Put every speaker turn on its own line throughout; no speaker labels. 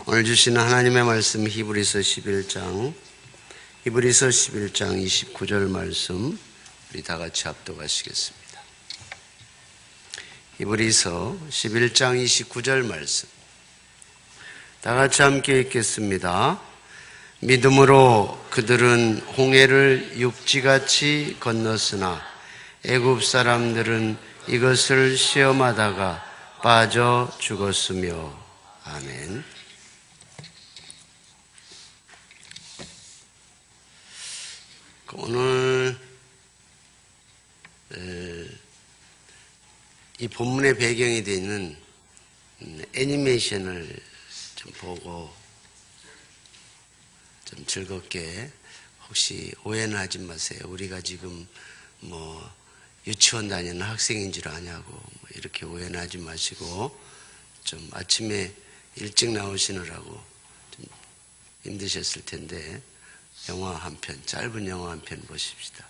오늘 주시는 하나님의 말씀 히브리서 11장 29절 말씀 우리 다 같이 합독하시겠습니다. 히브리서 11장 29절 말씀 다 같이 함께 읽겠습니다. 믿음으로 그들은 홍해를 육지같이 건넜으나 애굽 사람들은 이것을 시험하다가 빠져 죽었으며. 아멘. 오늘 이 본문의 배경이 되는 애니메이션을 좀 보고 좀 즐겁게, 혹시 오해는 하지 마세요. 우리가 지금 유치원 다니는 학생인 줄 아냐고 이렇게 오해는 하지 마시고, 좀 아침에 일찍 나오시느라고 좀 힘드셨을 텐데 영화 한 편, 짧은 영화 한 편 보십시다.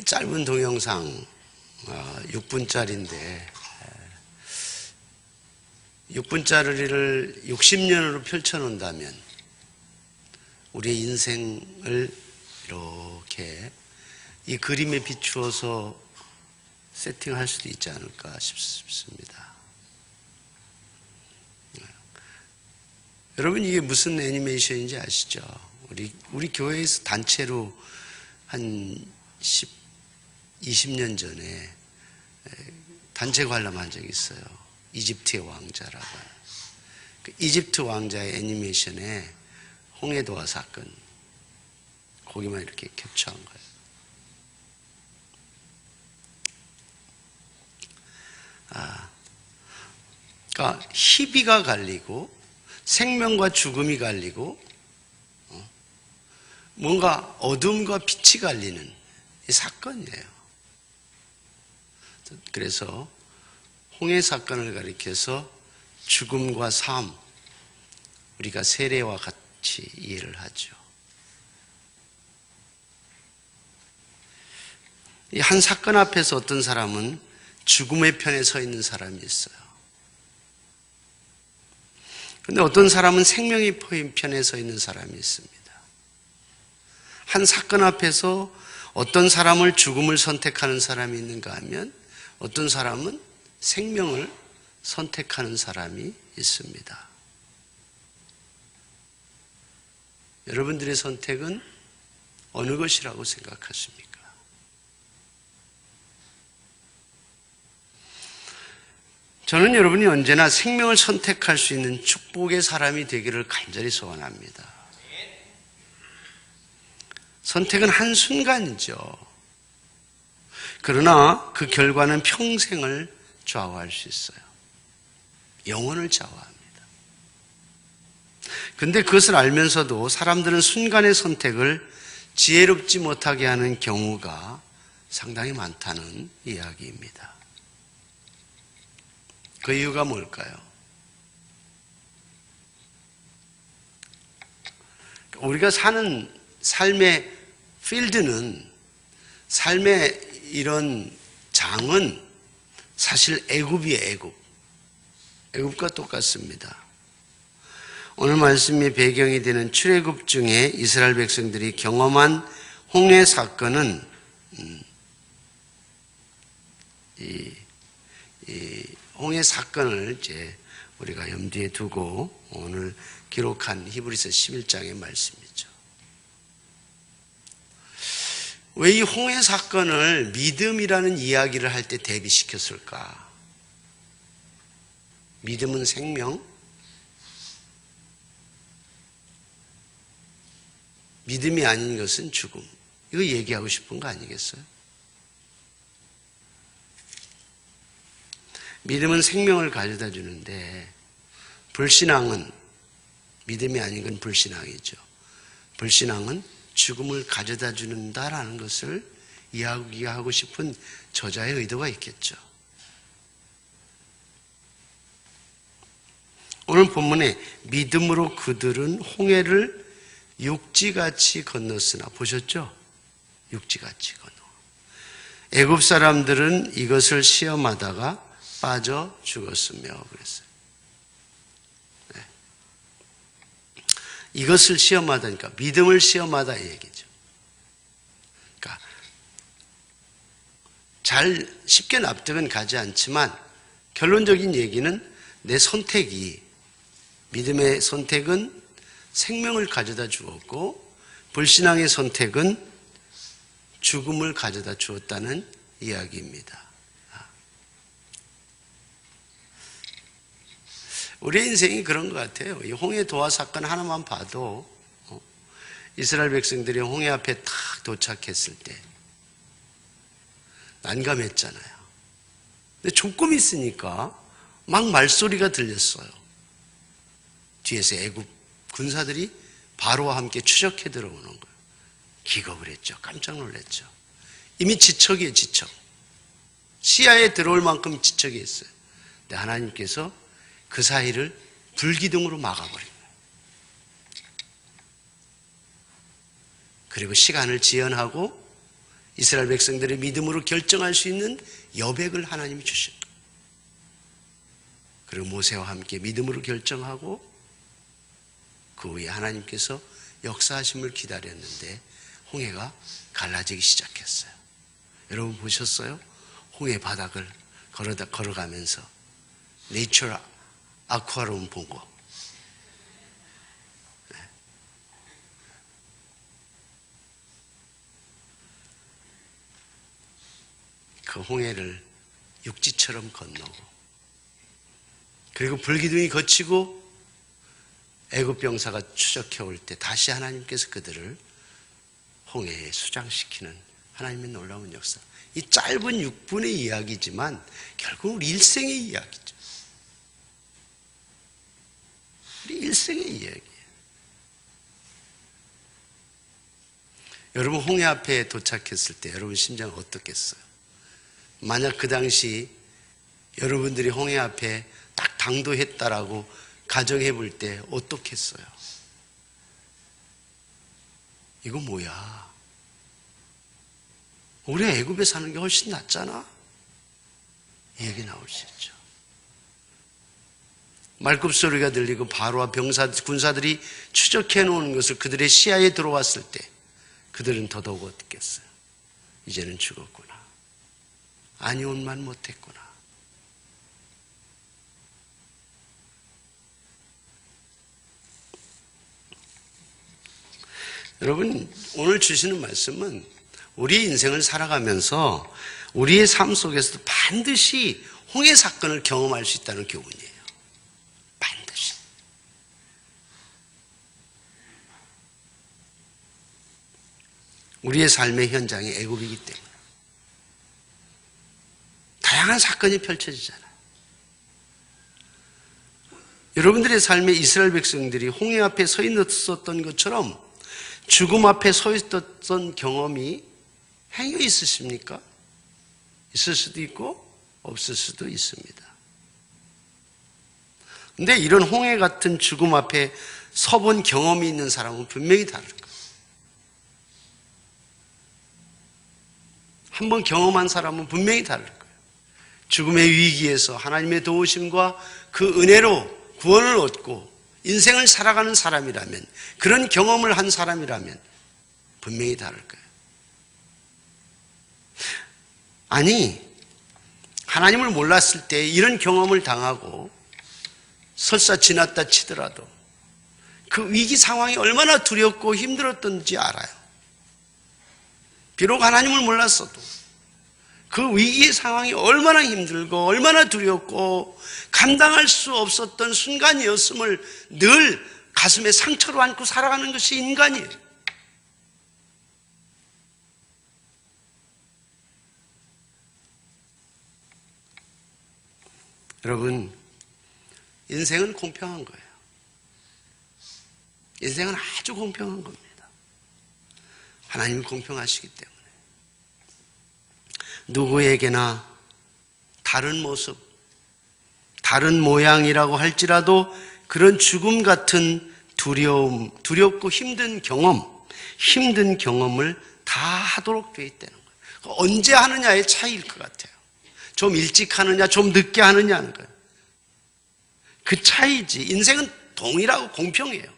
짧은 동영상 6분짜리인데 6분짜리를 60년으로 펼쳐놓는다면 우리의 인생을 이렇게 이 그림에 비추어서 세팅할 수도 있지 않을까 싶습니다. 여러분, 이게 무슨 애니메이션인지 아시죠? 우리 교회에서 단체로 한 20년 전에 단체 관람한 적이 있어요. 이집트의 왕자라고. 그 이집트 왕자의 애니메이션에 홍해도화 사건, 거기만 이렇게 캡처한 거예요. 그러니까 희비가 갈리고 생명과 죽음이 갈리고 뭔가 어둠과 빛이 갈리는 이 사건이에요. 그래서 홍해 사건을 가리켜서 죽음과 삶, 우리가 세례와 같이 이해를 하죠. 이 한 사건 앞에서 어떤 사람은 죽음의 편에 서 있는 사람이 있어요. 그런데 어떤 사람은 생명의 편에 서 있는 사람이 있습니다. 한 사건 앞에서 어떤 사람을 죽음을 선택하는 사람이 있는가 하면 어떤 사람은 생명을 선택하는 사람이 있습니다. 여러분들의 선택은 어느 것이라고 생각하십니까? 저는 여러분이 언제나 생명을 선택할 수 있는 축복의 사람이 되기를 간절히 소원합니다. 선택은 한순간이죠. 그러나 그 결과는 평생을 좌우할 수 있어요. 영혼을 좌우합니다. 그런데 그것을 알면서도 사람들은 순간의 선택을 지혜롭지 못하게 하는 경우가 상당히 많다는 이야기입니다. 그 이유가 뭘까요? 우리가 사는 삶의 필드는, 삶의 이런 장은 사실 애굽이에요. 애굽과 똑같습니다. 오늘 말씀의 배경이 되는 출애굽 중에 이스라엘 백성들이 경험한 홍해 사건은 이 홍해 사건을 이제 우리가 염두에 두고 오늘 기록한 히브리서 11장의 말씀이죠. 왜 이 홍해 사건을 믿음이라는 이야기를 할 때 대비시켰을까? 믿음은 생명, 믿음이 아닌 것은 죽음. 이거 얘기하고 싶은 거 아니겠어요? 믿음은 생명을 가져다 주는데 불신앙은, 믿음이 아닌 건 불신앙이죠. 불신앙은 죽음을 가져다 준다라는 것을 이야기하고 싶은 저자의 의도가 있겠죠. 오늘 본문에 믿음으로 그들은 홍해를 육지같이 건넜으나, 보셨죠? 육지같이 건너. 애굽 사람들은 이것을 시험하다가 빠져 죽었으며 그랬어요. 네. 이것을 시험하다니까 믿음을 시험하다 이 얘기죠. 그러니까 잘 쉽게 납득은 가지 않지만 결론적인 얘기는 내 선택이, 믿음의 선택은 생명을 가져다 주었고 불신앙의 선택은 죽음을 가져다 주었다는 이야기입니다. 우리의 인생이 그런 것 같아요. 이 홍해도화 사건 하나만 봐도 이스라엘 백성들이 홍해 앞에 탁 도착했을 때 난감했잖아요. 근데 조금 있으니까 막 말소리가 들렸어요. 뒤에서 애굽 군사들이 바로와 함께 추적해 들어오는 거예요. 기겁을 했죠. 깜짝 놀랐죠. 이미 지척이에요, 지척. 시야에 들어올 만큼 지척이 있어요. 근데 하나님께서 그 사이를 불기둥으로 막아버린 거예요. 그리고 시간을 지연하고 이스라엘 백성들의 믿음으로 결정할 수 있는 여백을 하나님이 주셨다. 그리고 모세와 함께 믿음으로 결정하고 그 후에 하나님께서 역사하심을 기다렸는데 홍해가 갈라지기 시작했어요. 여러분 보셨어요? 홍해 바닥을 걸어가면서 내추럴 아쿠아로움 본 거. 그 홍해를 육지처럼 건너고 그리고 불기둥이 거치고 애굽 병사가 추적해 올 때 다시 하나님께서 그들을 홍해에 수장시키는 하나님의 놀라운 역사. 이 짧은 6분의 이야기지만 결국 우리 일생의 이야기죠. 우리 일생의 이야기예요. 여러분 홍해 앞에 도착했을 때 여러분 심장은 어떻겠어요? 만약 그 당시 여러분들이 홍해 앞에 딱 당도했다라고 가정해 볼 때 어떻겠어요? 이거 뭐야? 우리 애굽에 사는 게 훨씬 낫잖아? 이 얘기 나올 수 있죠. 말굽 소리가 들리고 바로와 군사들이 추적해 놓은 것을 그들의 시야에 들어왔을 때 그들은 더더욱 어떻겠어요? 이제는 죽었구나. 안위온만 못했구나. 여러분 오늘 주시는 말씀은 우리 인생을 살아가면서 우리의 삶 속에서도 반드시 홍해 사건을 경험할 수 있다는 교훈이에요. 반드시. 우리의 삶의 현장이 애굽이기 때문에 다양한 사건이 펼쳐지잖아요. 여러분들의 삶에 이스라엘 백성들이 홍해 앞에 서 있었던 것처럼 죽음 앞에 서 있었던 경험이 행여 있으십니까? 있을 수도 있고 없을 수도 있습니다. 근데 이런 홍해 같은 죽음 앞에 서본 경험이 있는 사람은 분명히 다를 거예요. 한번 경험한 사람은 분명히 다를 거예요. 죽음의 위기에서 하나님의 도우심과 그 은혜로 구원을 얻고 인생을 살아가는 사람이라면, 그런 경험을 한 사람이라면 분명히 다를 거예요. 아니, 하나님을 몰랐을 때 이런 경험을 당하고 설사 지났다 치더라도 그 위기 상황이 얼마나 두렵고 힘들었던지 알아요. 비록 하나님을 몰랐어도 그 위기의 상황이 얼마나 힘들고 얼마나 두렵고 감당할 수 없었던 순간이었음을 늘 가슴에 상처로 안고 살아가는 것이 인간이에요. 여러분, 인생은 공평한 거예요. 인생은 아주 공평한 겁니다. 하나님이 공평하시기 때문에 누구에게나 다른 모습, 다른 모양이라고 할지라도 그런 죽음 같은 두려움, 두렵고 힘든 경험을 다 하도록 되어 있다는 거예요. 언제 하느냐의 차이일 것 같아요. 좀 일찍 하느냐, 좀 늦게 하느냐 하는 거예요. 그 차이지. 인생은 동일하고 공평해요.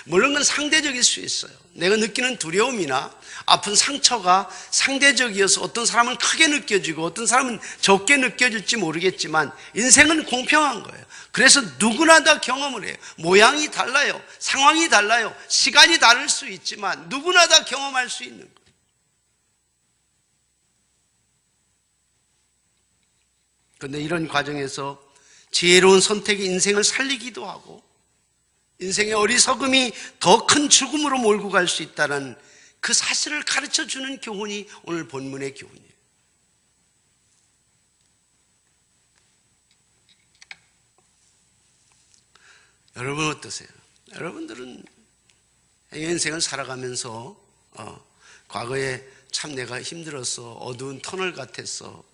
물론 그건 상대적일 수 있어요. 내가 느끼는 두려움이나 아픈 상처가 상대적이어서 어떤 사람은 크게 느껴지고 어떤 사람은 적게 느껴질지 모르겠지만 인생은 공평한 거예요. 그래서 누구나 다 경험을 해요. 모양이 달라요. 상황이 달라요. 시간이 다를 수 있지만 누구나 다 경험할 수 있는 거예요. 그런데 이런 과정에서 지혜로운 선택이 인생을 살리기도 하고 인생의 어리석음이 더 큰 죽음으로 몰고 갈 수 있다는 그 사실을 가르쳐주는 교훈이 오늘 본문의 교훈이에요. 여러분 어떠세요? 여러분들은 인생을 살아가면서 과거에 참 내가 힘들었어, 어두운 터널 같았어,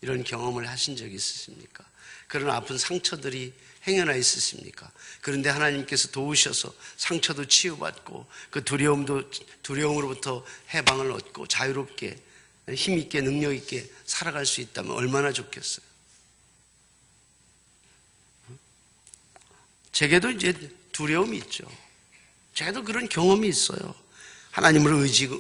이런 경험을 하신 적이 있으십니까? 그런 아픈 상처들이 행여나 있으십니까? 그런데 하나님께서 도우셔서 상처도 치유받고 그 두려움으로부터 해방을 얻고 자유롭게 힘있게 능력있게 살아갈 수 있다면 얼마나 좋겠어요. 제게도 이제 두려움이 있죠. 제게도 그런 경험이 있어요. 하나님을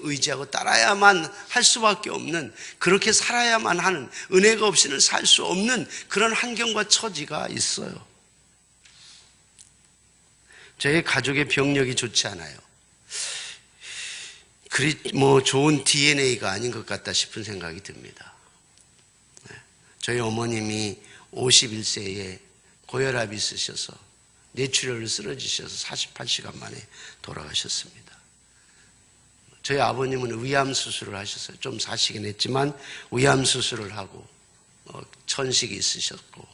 의지하고 따라야만 할 수밖에 없는, 그렇게 살아야만 하는, 은혜가 없이는 살 수 없는 그런 환경과 처지가 있어요. 저희 가족의 병력이 좋지 않아요. 좋은 DNA가 아닌 것 같다 싶은 생각이 듭니다. 저희 어머님이 51세에 고혈압이 있으셔서 뇌출혈을 쓰러지셔서 48시간 만에 돌아가셨습니다. 저희 아버님은 위암 수술을 하셨어요. 좀 사시긴 했지만 위암 수술을 하고 천식이 있으셨고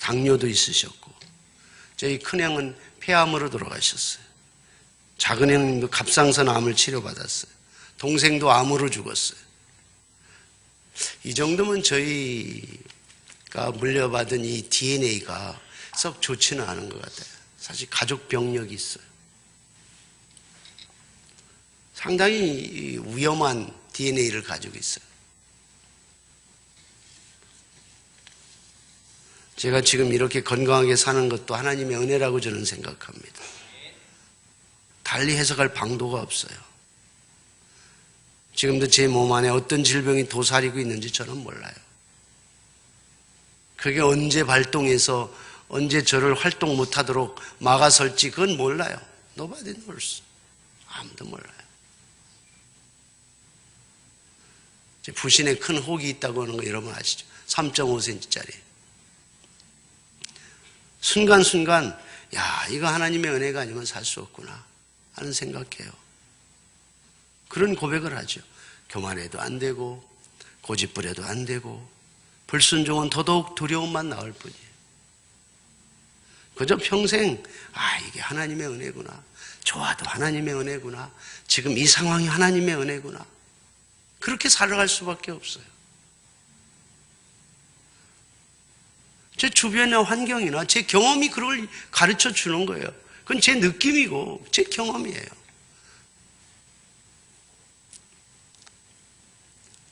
당뇨도 있으셨고, 저희 큰형은 폐암으로 돌아가셨어요. 작은 형님도 갑상선 암을 치료받았어요. 동생도 암으로 죽었어요. 이 정도면 저희가 물려받은 이 DNA가 썩 좋지는 않은 것 같아요. 사실 가족 병력이 있어요. 상당히 위험한 DNA를 가지고 있어요. 제가 지금 이렇게 건강하게 사는 것도 하나님의 은혜라고 저는 생각합니다. 달리 해석할 방도가 없어요. 지금도 제 몸 안에 어떤 질병이 도사리고 있는지 저는 몰라요. 그게 언제 발동해서 언제 저를 활동 못하도록 막아설지 그건 몰라요. Nobody knows. 아무도 몰라요. 부신에 큰 혹이 있다고 하는 거 여러분 아시죠? 3.5cm짜리. 순간순간 야, 이거 하나님의 은혜가 아니면 살 수 없구나 하는 생각해요. 그런 고백을 하죠. 교만해도 안 되고 고집부려도 안 되고 불순종은 더더욱 두려움만 나올 뿐이에요. 그저 평생 이게 하나님의 은혜구나, 좋아도 하나님의 은혜구나, 지금 이 상황이 하나님의 은혜구나, 그렇게 살아갈 수밖에 없어요. 제 주변의 환경이나 제 경험이 그걸 가르쳐 주는 거예요. 그건 제 느낌이고 제 경험이에요.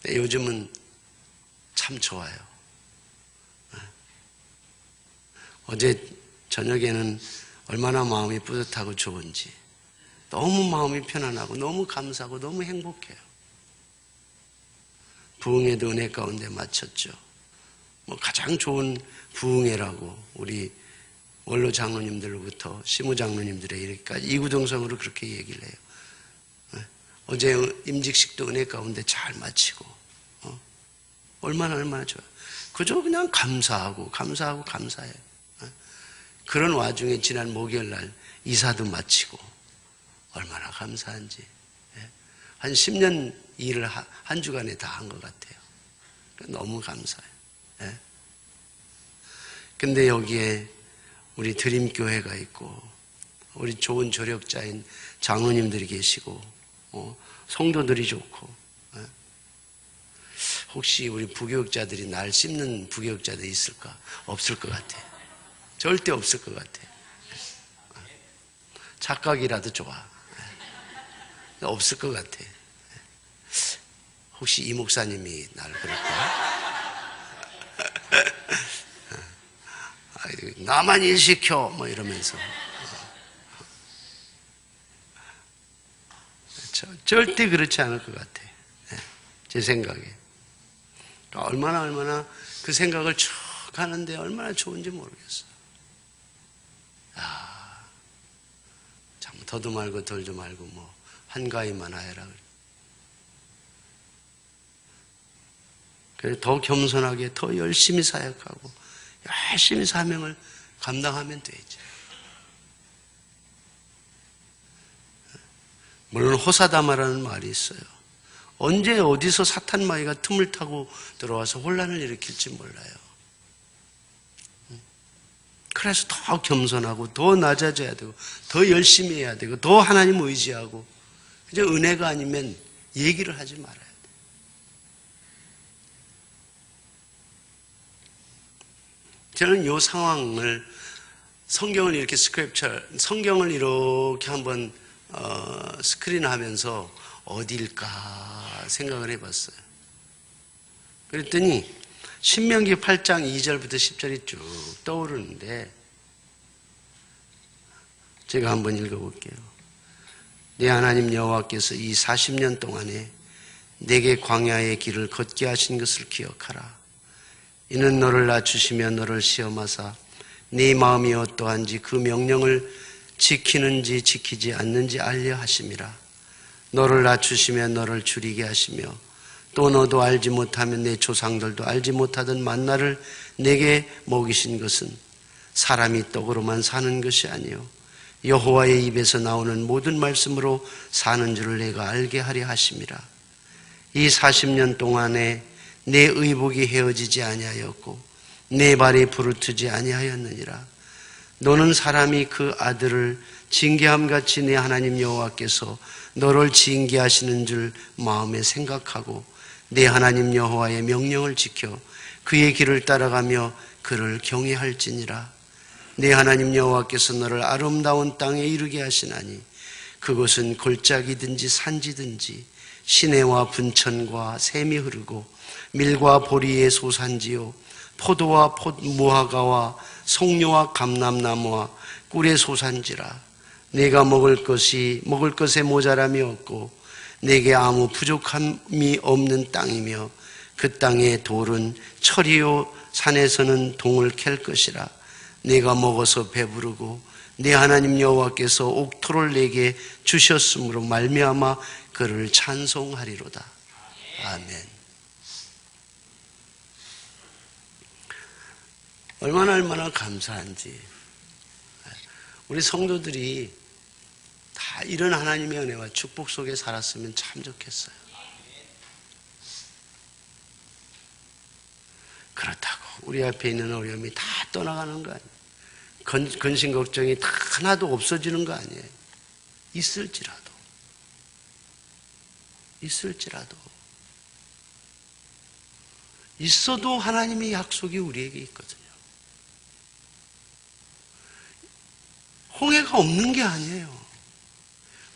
요즘은 참 좋아요. 어제 저녁에는 얼마나 마음이 뿌듯하고 좋은지, 너무 마음이 편안하고 너무 감사하고 너무 행복해요. 부흥회도 은혜 가운데 마쳤죠. 가장 좋은 부흥회라고 우리 원로 장로님들로부터 시무 장로님들의 이렇게까지 이구동성으로 그렇게 얘기를 해요. 어제 임직식도 은혜 가운데 잘 마치고 얼마나 좋아요. 그저 그냥 감사해요. 그런 와중에 지난 목요일날 이사도 마치고 얼마나 감사한지, 한 10년 일을 한 주간에 다 한 것 같아요. 너무 감사해요. 근데 여기에 우리 드림교회가 있고 우리 좋은 조력자인 장로님들이 계시고 성도들이 좋고, 혹시 우리 부교육자들이 날 씹는 부교육자들이 있을까? 없을 것 같아. 절대 없을 것 같아. 착각이라도 좋아. 없을 것 같아. 혹시 이 목사님이 날 그럴까? 나만 일시켜 이러면서. 절대 그렇지 않을 것 같아. 제 생각에. 얼마나 그 생각을 쭉 하는데 얼마나 좋은지 모르겠어요. 참 더도 말고 덜도 말고 한가위만 하여라. 그래 더 겸손하게 더 열심히 사역하고 열심히 사명을 감당하면 되죠. 물론 호사다마라는 말이 있어요. 언제 어디서 사탄마귀가 틈을 타고 들어와서 혼란을 일으킬지 몰라요. 그래서 더 겸손하고 더 낮아져야 되고 더 열심히 해야 되고 더 하나님 의지하고, 이제 은혜가 아니면 얘기를 하지 말아야 돼요. 저는 이 상황을 성경을 이렇게 성경을 이렇게 한번 스크린하면서 어딜까 생각을 해봤어요. 그랬더니 신명기 8장 2절부터 10절이 쭉 떠오르는데 제가 한번 읽어볼게요. 내 하나님 여호와께서 이 40년 동안에 내게 광야의 길을 걷게 하신 것을 기억하라. 이는 너를 낮추시며 너를 시험하사 네 마음이 어떠한지 그 명령을 지키는지 지키지 않는지 알려 하심이라. 너를 낮추시며 너를 줄이게 하시며 또 너도 알지 못하면 내 조상들도 알지 못하던 만나를 내게 먹이신 것은 사람이 떡으로만 사는 것이 아니요 여호와의 입에서 나오는 모든 말씀으로 사는 줄을 내가 알게 하려 하심이라. 이 40년 동안에 내 의복이 헤어지지 아니하였고 내 발이 부르트지 아니하였느니라. 너는 사람이 그 아들을 징계함같이 내 하나님 여호와께서 너를 징계하시는 줄 마음에 생각하고 내 하나님 여호와의 명령을 지켜 그의 길을 따라가며 그를 경외할지니라. 내 하나님 여호와께서 너를 아름다운 땅에 이르게 하시나니 그것은 골짜기든지 산지든지 시내와 분천과 샘이 흐르고 밀과 보리의 소산지요 포도와 무화과와 송료와 감람나무와 꿀의 소산지라. 내가 먹을 것에 모자람이 없고 내게 아무 부족함이 없는 땅이며 그 땅의 돌은 철이요 산에서는 동을 캘 것이라. 내가 먹어서 배부르고 내 하나님 여호와께서 옥토를 내게 주셨으므로 말미암아 그를 찬송하리로다. 아멘. 얼마나 감사한지. 우리 성도들이 다 이런 하나님의 은혜와 축복 속에 살았으면 참 좋겠어요. 그렇다고 우리 앞에 있는 어려움이 다 떠나가는 거 아니에요. 근심 걱정이 다 하나도 없어지는 거 아니에요. 있을지라도 있어도 하나님의 약속이 우리에게 있거든요. 홍해가 없는 게 아니에요.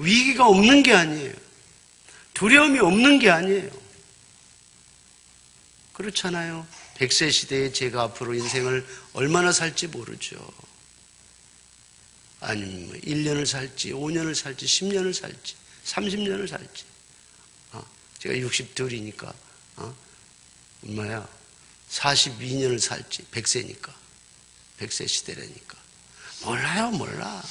위기가 없는 게 아니에요. 두려움이 없는 게 아니에요. 그렇잖아요. 100세 시대에 제가 앞으로 인생을 얼마나 살지 모르죠. 아니면 1년을 살지 5년을 살지 10년을 살지 30년을 살지. 제가 62이니까 얼마야? 42년을 살지. 100세니까 100세 시대라니까 몰라.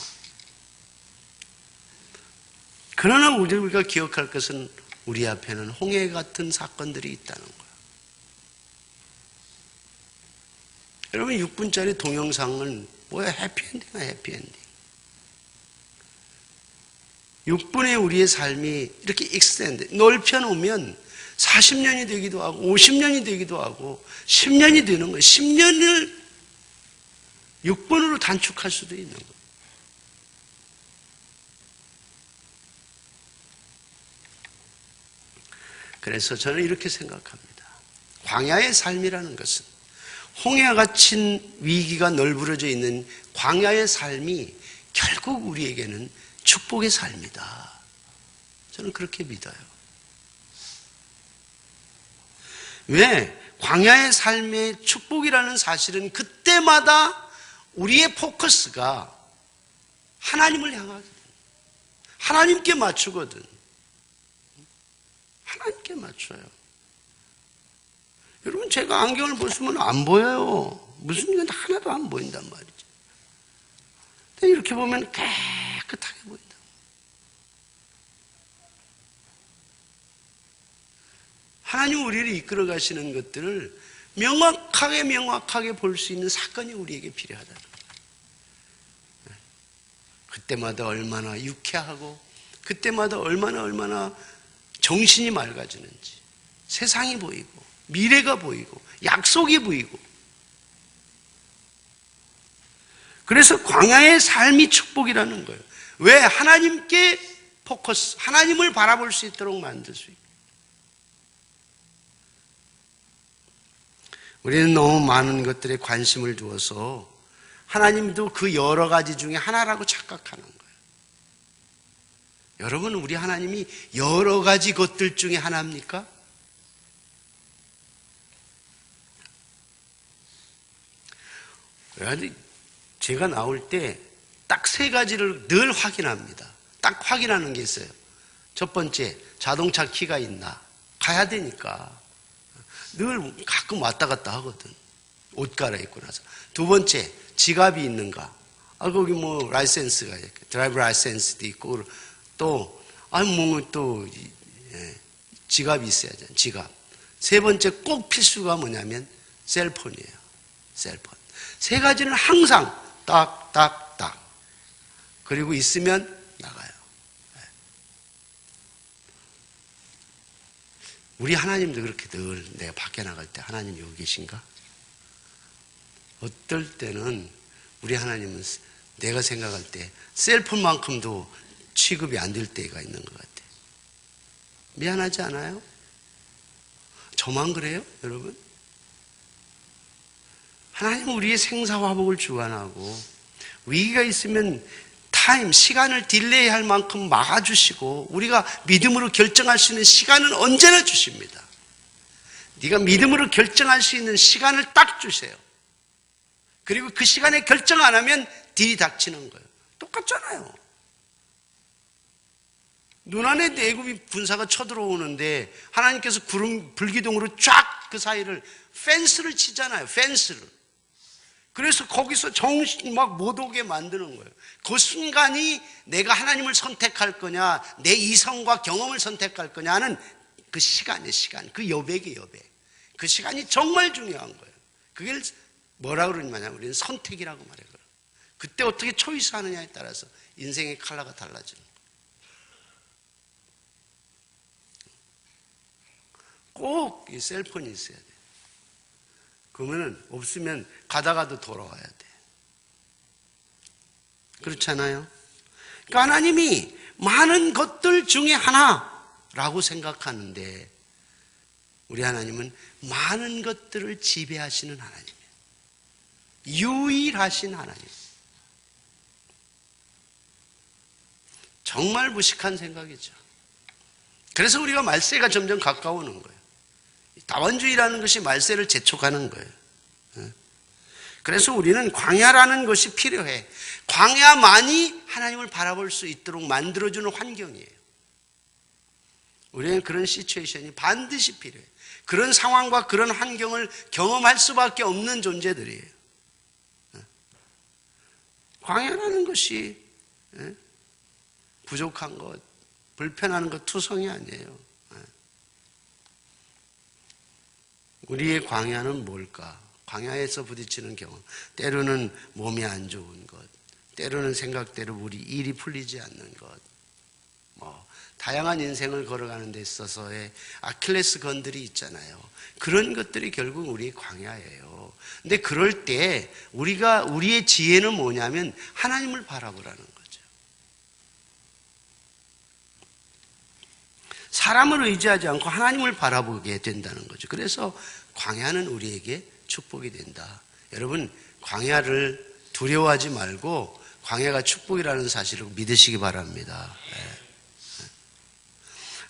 그러나 우리가 기억할 것은 우리 앞에는 홍해 같은 사건들이 있다는 거예요. 여러분 6분짜리 동영상은 뭐야? 해피엔딩이야. 해피엔딩. 6분의 우리의 삶이 이렇게 익스텐드 넓혀놓으면 40년이 되기도 하고 50년이 되기도 하고 10년이 되는 거예요. 10년을 6분으로 단축할 수도 있는 거예요. 그래서 저는 이렇게 생각합니다. 광야의 삶이라는 것은 홍해와 같은 위기가 널브러져 있는 광야의 삶이 결국 우리에게는 축복의 삶이다. 저는 그렇게 믿어요. 왜? 광야의 삶의 축복이라는 사실은 그때마다 우리의 포커스가 하나님을 향하거든. 하나님께 맞추거든. 하나님께 맞춰요. 여러분 제가 안경을 벗으면 안 보여요. 무슨 건 하나도 안 보인단 말이죠. 근데 이렇게 보면 깨끗하게 보인다. 하나님 우리를 이끌어 가시는 것들을 명확하게 볼 수 있는 사건이 우리에게 필요하다는 거예요. 그때마다 얼마나 유쾌하고 그때마다 얼마나 정신이 맑아지는지 세상이 보이고 미래가 보이고 약속이 보이고 그래서 광야의 삶이 축복이라는 거예요. 왜? 하나님께 포커스, 하나님을 바라볼 수 있도록 만들 수 있고 우리는 너무 많은 것들에 관심을 두어서 하나님도 그 여러 가지 중에 하나라고 착각하는 거예요. 여러분 우리 하나님이 여러 가지 것들 중에 하나입니까? 그래가지고 제가 나올 때 딱 세 가지를 늘 확인합니다. 딱 확인하는 게 있어요. 첫 번째, 자동차 키가 있나? 가야 되니까. 늘 가끔 왔다 갔다 하거든. 옷 갈아입고 나서. 두 번째, 지갑이 있는가? 거기 뭐 라이센스가 드라이브 라이센스도 있고 또 지갑이 있어야죠. 지갑. 세 번째 꼭 필수가 뭐냐면 셀폰이에요. 셀폰. 세 가지는 항상 딱. 그리고 있으면 나가요. 우리 하나님도 그렇게 늘 내가 밖에 나갈 때 하나님 여기 계신가? 어떨 때는 우리 하나님은 내가 생각할 때 셀폰만큼도 취급이 안 될 때가 있는 것 같아요. 미안하지 않아요? 저만 그래요, 여러분? 하나님은 우리의 생사화복을 주관하고 위기가 있으면 시간을 딜레이할 만큼 막아주시고 우리가 믿음으로 결정할 수 있는 시간은 언제나 주십니다. 네가 믿음으로 결정할 수 있는 시간을 딱 주세요. 그리고 그 시간에 결정 안 하면 딜이 닥치는 거예요. 똑같잖아요. 눈안에 애굽이 군사가 쳐들어오는데 하나님께서 구름 불기둥으로 쫙 그 사이를 펜스를 치잖아요. 펜스를. 그래서 거기서 정신 막 못 오게 만드는 거예요. 그 순간이 내가 하나님을 선택할 거냐, 내 이성과 경험을 선택할 거냐 하는 그 시간의 시간, 그 여백의 여백. 그 시간이 정말 중요한 거예요. 그게 뭐라 그러냐면 우리는 선택이라고 말해요. 그때 어떻게 초이스 하느냐에 따라서 인생의 컬러가 달라지는 거예요. 꼭 이 셀폰이 있어야 돼요. 그러면 없으면 가다가도 돌아와야 돼. 그렇잖아요? 그러니까 하나님이 많은 것들 중에 하나라고 생각하는데 우리 하나님은 많은 것들을 지배하시는 하나님이에요. 유일하신 하나님. 정말 무식한 생각이죠. 그래서 우리가 말세가 점점 가까워오는 거예요. 다원주의라는 것이 말세를 재촉하는 거예요. 그래서 우리는 광야라는 것이 필요해. 광야만이 하나님을 바라볼 수 있도록 만들어주는 환경이에요. 우리는 그런 시츄에이션이 반드시 필요해. 그런 상황과 그런 환경을 경험할 수밖에 없는 존재들이에요. 광야라는 것이 부족한 것, 불편한 것, 투성이 아니에요. 우리의 광야는 뭘까? 광야에서 부딪히는 경험. 때로는 몸이 안 좋은 것, 때로는 생각대로 우리 일이 풀리지 않는 것, 다양한 인생을 걸어가는 데 있어서의 아킬레스 건들이 있잖아요. 그런 것들이 결국 우리의 광야예요. 근데 그럴 때 우리의 지혜는 뭐냐면 하나님을 바라보라는 거죠. 사람을 의지하지 않고 하나님을 바라보게 된다는 거죠. 그래서 광야는 우리에게 축복이 된다. 여러분, 광야를 두려워하지 말고 광야가 축복이라는 사실을 믿으시기 바랍니다.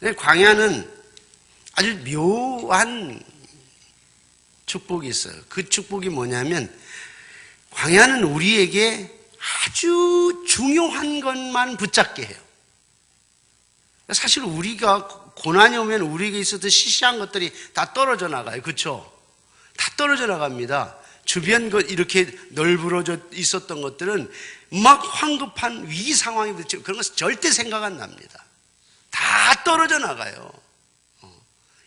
네. 광야는 아주 묘한 축복이 있어요. 그 축복이 뭐냐면 광야는 우리에게 아주 중요한 것만 붙잡게 해요. 사실 우리가 고난이 오면 우리에게 있었던 시시한 것들이 다 떨어져 나가요. 그렇죠? 다 떨어져 나갑니다. 주변 것 이렇게 널브러져 있었던 것들은 막 황급한 위기 상황이 부딪히고 그런 것은 절대 생각 안 납니다. 다 떨어져 나가요.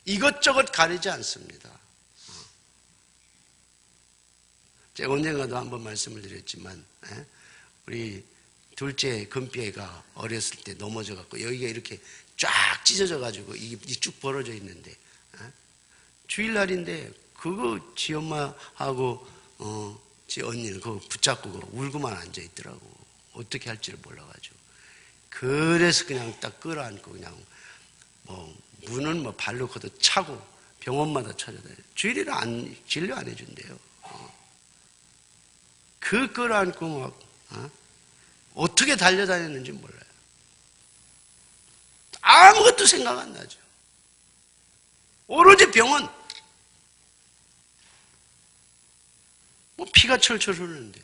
이것저것 가리지 않습니다. 제가 언젠가도 한번 말씀을 드렸지만 우리 둘째 금비애가 어렸을 때 넘어져 갖고 여기가 이렇게 쫙 찢어져 가지고 이게 쭉 벌어져 있는데 주일날인데 그거 지 엄마하고 지 언니는 그거 붙잡고 울고만 앉아 있더라고. 어떻게 할지를 몰라가지고. 그래서 그냥 딱 끌어안고 그냥 문은 발로 걷어 차고 병원마다 찾아다녀요. 주일에는 진료 안 해준대요. 그 끌어안고 어떻게 달려다녔는지 몰라요. 아무것도 생각 안 나죠. 오로지 병원. 뭐 피가 철철 흐르는데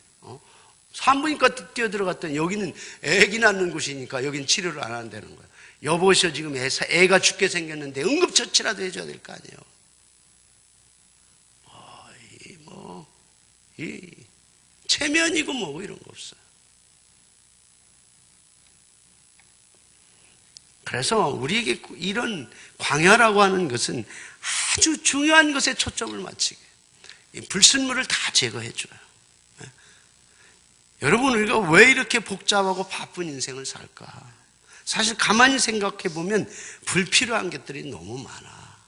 산부인과 뛰어들어갔더니 여기는 애기 낳는 곳이니까 여기는 치료를 안 한다는 거야. 여보시오, 지금 애가 죽게 생겼는데 응급처치라도 해줘야 될 거 아니에요. 이 체면이고 뭐고 이런 거 없어요. 그래서 우리에게 이런 광야라고 하는 것은 아주 중요한 것에 초점을 맞추게, 이 불순물을 다 제거해 줘요. 여러분, 우리가 왜 이렇게 복잡하고 바쁜 인생을 살까? 사실 가만히 생각해 보면 불필요한 것들이 너무 많아.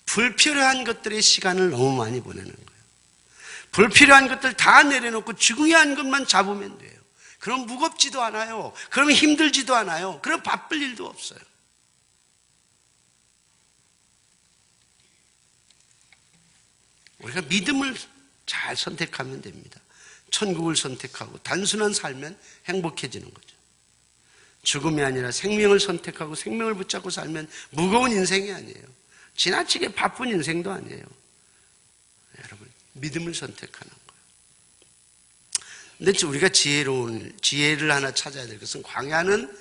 불필요한 것들의 시간을 너무 많이 보내는 거예요. 불필요한 것들 다 내려놓고 중요한 것만 잡으면 돼요. 그럼 무겁지도 않아요. 그럼 힘들지도 않아요. 그럼 바쁠 일도 없어요. 우리가 믿음을 잘 선택하면 됩니다. 천국을 선택하고 단순한 삶은 행복해지는 거죠. 죽음이 아니라 생명을 선택하고 생명을 붙잡고 살면 무거운 인생이 아니에요. 지나치게 바쁜 인생도 아니에요. 여러분, 믿음을 선택하는 거예요. 근데 우리가 지혜를 하나 찾아야 될 것은, 광야는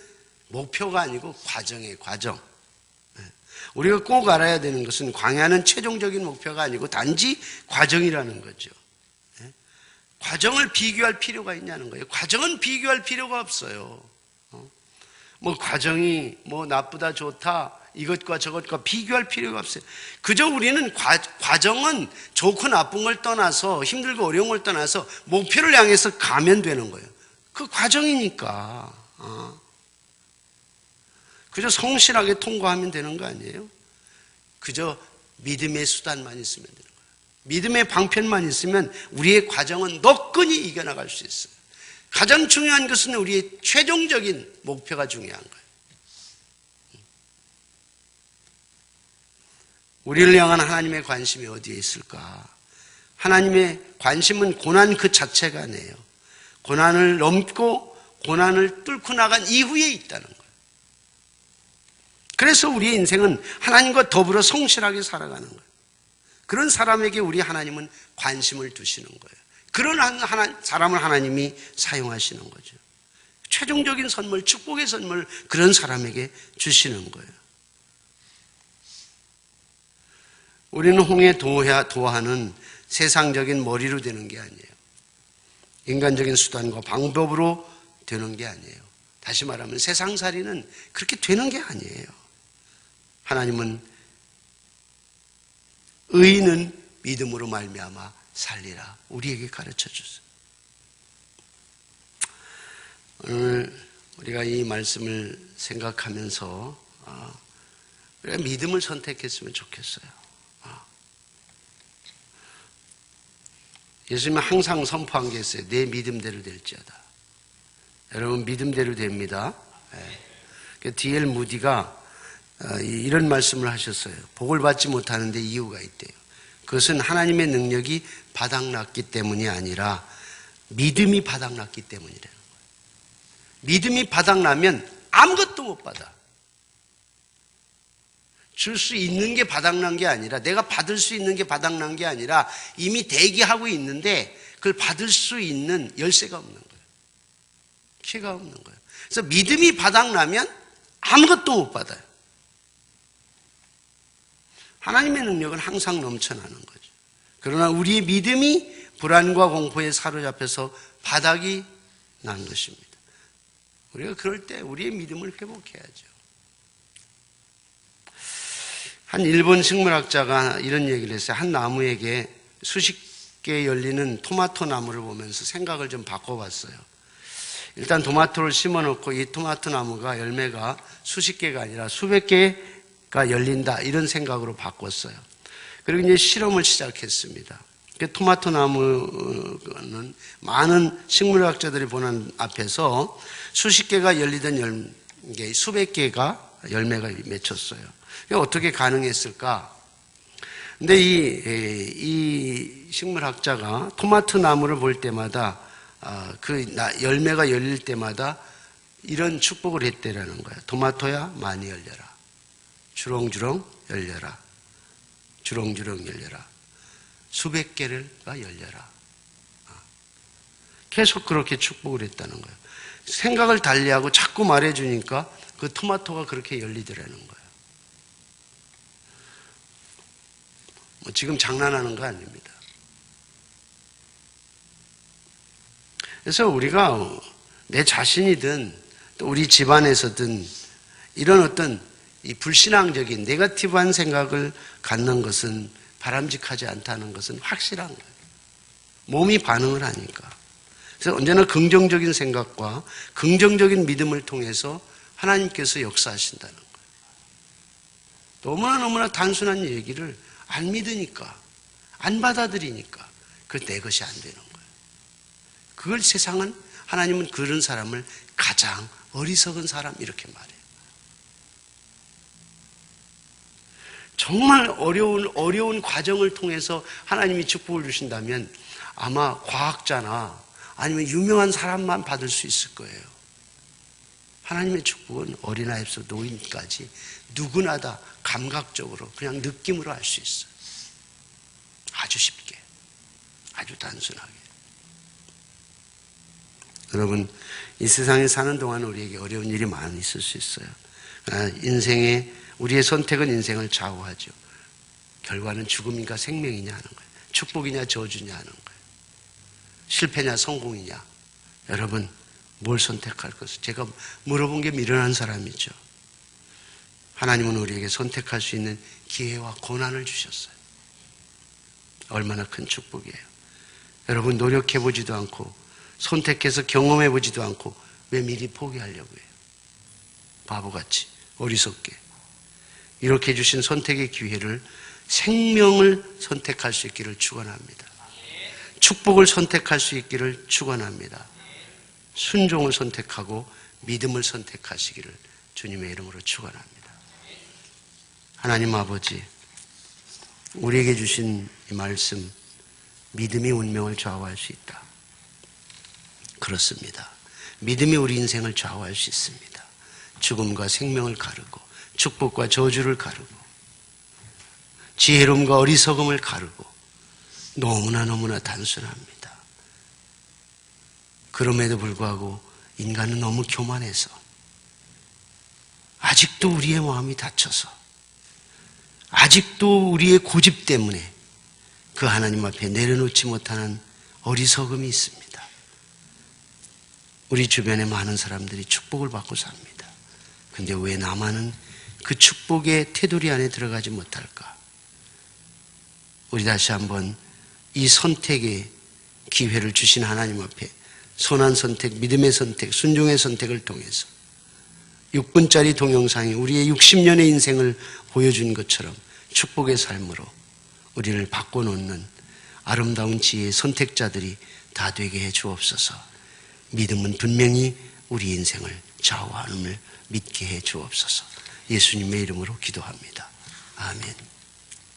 목표가 아니고 과정이에요. 과정. 우리가 꼭 알아야 되는 것은, 광야는 최종적인 목표가 아니고 단지 과정이라는 거죠. 과정을 비교할 필요가 있냐는 거예요. 과정은 비교할 필요가 없어요. 뭐 과정이 뭐 나쁘다 좋다 이것과 저것과 비교할 필요가 없어요. 그저 우리는 과정은 좋고 나쁜 걸 떠나서, 힘들고 어려운 걸 떠나서 목표를 향해서 가면 되는 거예요. 그 과정이니까. 그저 성실하게 통과하면 되는 거 아니에요? 그저 믿음의 수단만 있으면 되는 거예요. 믿음의 방편만 있으면 우리의 과정은 너끈히 이겨나갈 수 있어요. 가장 중요한 것은 우리의 최종적인 목표가 중요한 거예요. 우리를 향한 하나님의 관심이 어디에 있을까? 하나님의 관심은 고난 그 자체가 아니에요. 고난을 넘고 고난을 뚫고 나간 이후에 있다는 거예요. 그래서 우리의 인생은 하나님과 더불어 성실하게 살아가는 거예요. 그런 사람에게 우리 하나님은 관심을 두시는 거예요. 그런 사람을 하나님이 사용하시는 거죠. 최종적인 선물, 축복의 선물, 그런 사람에게 주시는 거예요. 우리는 홍해 도하는 세상적인 머리로 되는 게 아니에요. 인간적인 수단과 방법으로 되는 게 아니에요. 다시 말하면 세상살이는 그렇게 되는 게 아니에요. 하나님은 의인은 믿음으로 말미암아 살리라 우리에게 가르쳐 주세요. 오늘 우리가 이 말씀을 생각하면서 우리가 믿음을 선택했으면 좋겠어요. 예수님은 항상 선포한 게 있어요. 내 믿음대로 될지어다. 여러분, 믿음대로 됩니다. D.L. 무디가 이런 말씀을 하셨어요. 복을 받지 못하는데 이유가 있대요. 그것은 하나님의 능력이 바닥났기 때문이 아니라 믿음이 바닥났기 때문이라는 거예요. 믿음이 바닥나면 아무것도 못 받아. 줄 수 있는 게 바닥난 게 아니라, 내가 받을 수 있는 게 바닥난 게 아니라 이미 대기하고 있는데 그걸 받을 수 있는 열쇠가 없는 거예요. 키가 없는 거예요. 그래서 믿음이 바닥나면 아무것도 못 받아요. 하나님의 능력은 항상 넘쳐나는 거죠. 그러나 우리의 믿음이 불안과 공포에 사로잡혀서 바닥이 난 것입니다. 우리가 그럴 때 우리의 믿음을 회복해야죠. 한 일본 식물학자가 이런 얘기를 했어요. 한 나무에게 수십 개 열리는 토마토 나무를 보면서 생각을 좀 바꿔봤어요. 일단 토마토를 심어놓고 이 토마토 나무가 열매가 수십 개가 아니라 수백 개가 열린다, 이런 생각으로 바꿨어요. 그리고 이제 실험을 시작했습니다. 토마토 나무는 많은 식물학자들이 보는 앞에서 수십 개가 열리던 열매, 수백 개가 열매가 맺혔어요. 어떻게 가능했을까? 근데 이 식물학자가 토마토 나무를 볼 때마다 그 열매가 열릴 때마다 이런 축복을 했대라는 거예요. 토마토야 많이 열려라. 주렁주렁 열려라. 주렁주렁 열려라. 수백 개가 열려라. 계속 그렇게 축복을 했다는 거예요. 생각을 달리하고 자꾸 말해주니까 그 토마토가 그렇게 열리더라는 거예요. 뭐 지금 장난하는 거 아닙니다. 그래서 우리가 내 자신이든 또 우리 집안에서든 이런 어떤 이 불신앙적인 네거티브한 생각을 갖는 것은 바람직하지 않다는 것은 확실한 거예요. 몸이 반응을 하니까. 그래서 언제나 긍정적인 생각과 긍정적인 믿음을 통해서 하나님께서 역사하신다는 거예요. 너무나 단순한 얘기를 안 믿으니까, 안 받아들이니까 그게 내 것이 안 되는 거예요. 그걸 세상은, 하나님은 그런 사람을 가장 어리석은 사람 이렇게 말해요. 정말 어려운 과정을 통해서 하나님이 축복을 주신다면 아마 과학자나 아니면 유명한 사람만 받을 수 있을 거예요. 하나님의 축복은 어린아이부터 노인까지 누구나 다 감각적으로 그냥 느낌으로 알 수 있어요. 아주 쉽게, 아주 단순하게. 여러분, 이 세상에 사는 동안 우리에게 어려운 일이 많이 있을 수 있어요. 우리의 선택은 인생을 좌우하죠. 결과는 죽음인가 생명이냐 하는 거예요. 축복이냐 저주냐 하는 거예요. 실패냐 성공이냐. 여러분, 뭘 선택할 것을 제가 물어본 게 미련한 사람이죠. 하나님은 우리에게 선택할 수 있는 기회와 고난을 주셨어요. 얼마나 큰 축복이에요. 여러분, 노력해보지도 않고 선택해서 경험해보지도 않고 왜 미리 포기하려고 해요? 바보같이 어리석게. 이렇게 주신 선택의 기회를, 생명을 선택할 수 있기를 축원합니다. 축복을 선택할 수 있기를 축원합니다. 순종을 선택하고 믿음을 선택하시기를 주님의 이름으로 축원합니다. 하나님 아버지, 우리에게 주신 이 말씀, 믿음이 운명을 좌우할 수 있다. 그렇습니다. 믿음이 우리 인생을 좌우할 수 있습니다. 죽음과 생명을 가르고 축복과 저주를 가르고 지혜로움과 어리석음을 가르고 너무나 단순합니다. 그럼에도 불구하고 인간은 너무 교만해서 아직도 우리의 마음이 닫혀서 아직도 우리의 고집 때문에 그 하나님 앞에 내려놓지 못하는 어리석음이 있습니다. 우리 주변에 많은 사람들이 축복을 받고 삽니다. 근데 왜 나만은 그 축복의 테두리 안에 들어가지 못할까? 우리 다시 한번 이 선택의 기회를 주신 하나님 앞에 선한 선택, 믿음의 선택, 순종의 선택을 통해서 6분짜리 동영상이 우리의 60년의 인생을 보여준 것처럼 축복의 삶으로 우리를 바꿔놓는 아름다운 지혜의 선택자들이 다 되게 해 주옵소서. 믿음은 분명히 우리 인생을 좌우함을 믿게 해 주옵소서. 예수님의 이름으로 기도합니다. 아멘.